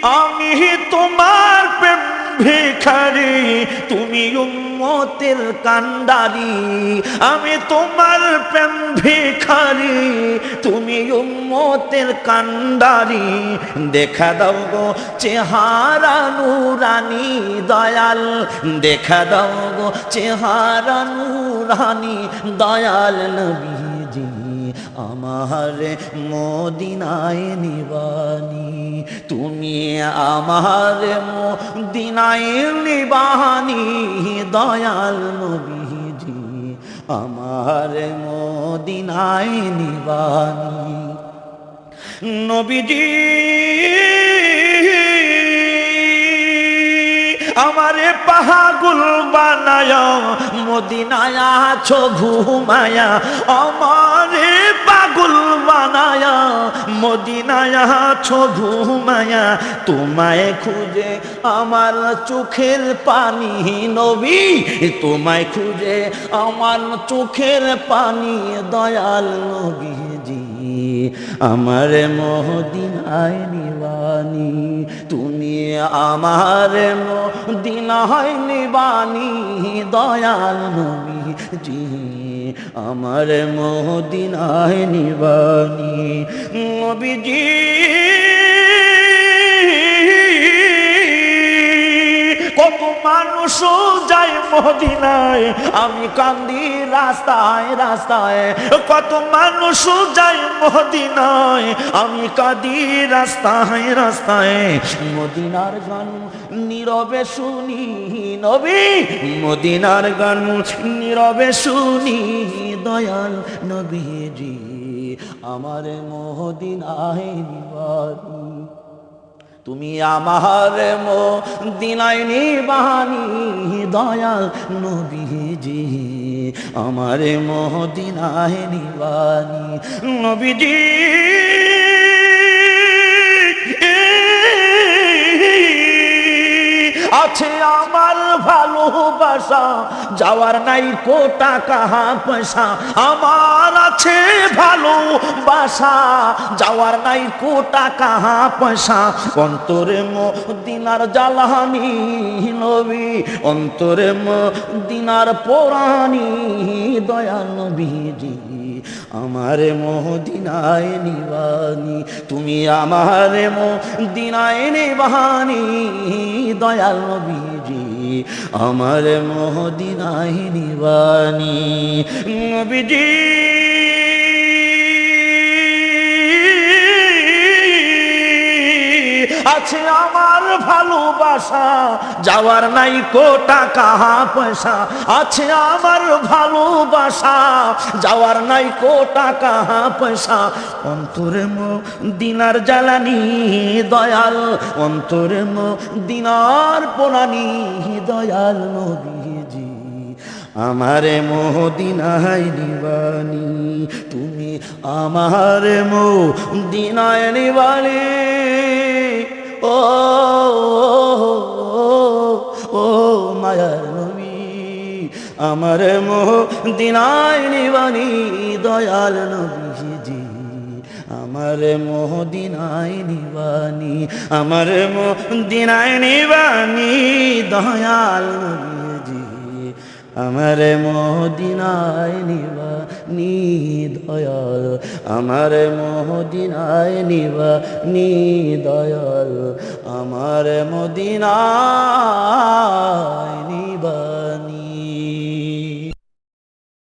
আমি তোমার প্রেম ভিখারি, তুমি উম্মতের কান্ডারি। আমি তোমার প্রেম ভিখারি, তুমি উম্মতের কান্ডারি। দেখা দাও গো চেহারা নুরানি দয়াল, দেখা দাও গো চেহারা নুরানি দয়াল নবীজি। আমার মদিনায় নিবানি, তুমি আমার মদিনায় নিবানি দয়াল নবীজি। আমার মদিনায় নিবানি নবীজি। আমারে পাগল বানায়া মদিনায় আছো ঘুমায়া, আমারে পাগল বানায়া মদিনায় আছো ঘুমায়া। তোমায় খুঁজে আমার চোখের পানি নবী, তোমায় খুঁজে আমার চোখের পানি দয়াল নবীজি। আমার মদিনায় নিবানি, তুমি আমার মদিনায় নিবানি দয়াল নবীজি। আমার মদিনায় নিবানি নবীজি। কত মানুষ যায় মদিনায়, আমি কান্দি রাস্তায় রাস্তায়। কত মানুষ যায় মদিনায়, আমি কাঁদি রাস্তায় রাস্তায়। মদিনার গান নীরবে শুনি নবী, মদিনার গান নীরবে শুনি দয়াল নবীজি। আমার মদিনায় নিবানি, তুমি আমার মদিনায় নিবানি দয়াল নবীজি। আমার মদিনায় নিবানি নবীজি। আছে আমার ভালোবাসা, যাওয়ার নাই কো টাকা পয়সা। আমার আছে ভালোবাসা, যাওয়ার নাই কো টাকা পয়সা। অন্তরে মদিনার জ্বালানি নবী, অন্তরে মদিনার পোড়ানি দয়াল নবীজি। আমার মদিনায় নিবানি, তুমি আমার মদিনায় নিবানি দয়াল নবীজি। আমার মদিনায় নিবানি নবীজি। আছে আমার ভালোবাসা, যাওয়ার নাই কো টাকা পয়সা। আছে আমার ভালোবাসা, যাওয়ার নাই কো টাকা পয়সা। অন্তরে মদিনার জ্বালানি দয়াল, অন্তরে মদিনার পোড়ানি দয়াল নবীজি। আমার মদিনায় নিবানি, তুমি আমার মদিনায় নিবানি। ও ও মায়ার নবী, আমার মদিনায় নিবানি দয়াল নবীজি। আমার মদিনায় নিবানি, আমার মদিনায় নিবানি দয়াল নবীজি। আমার মদিনায় নিবানি দয়াল, আমার মদিনায় নিবানি দয়াল, আমার মদিনায়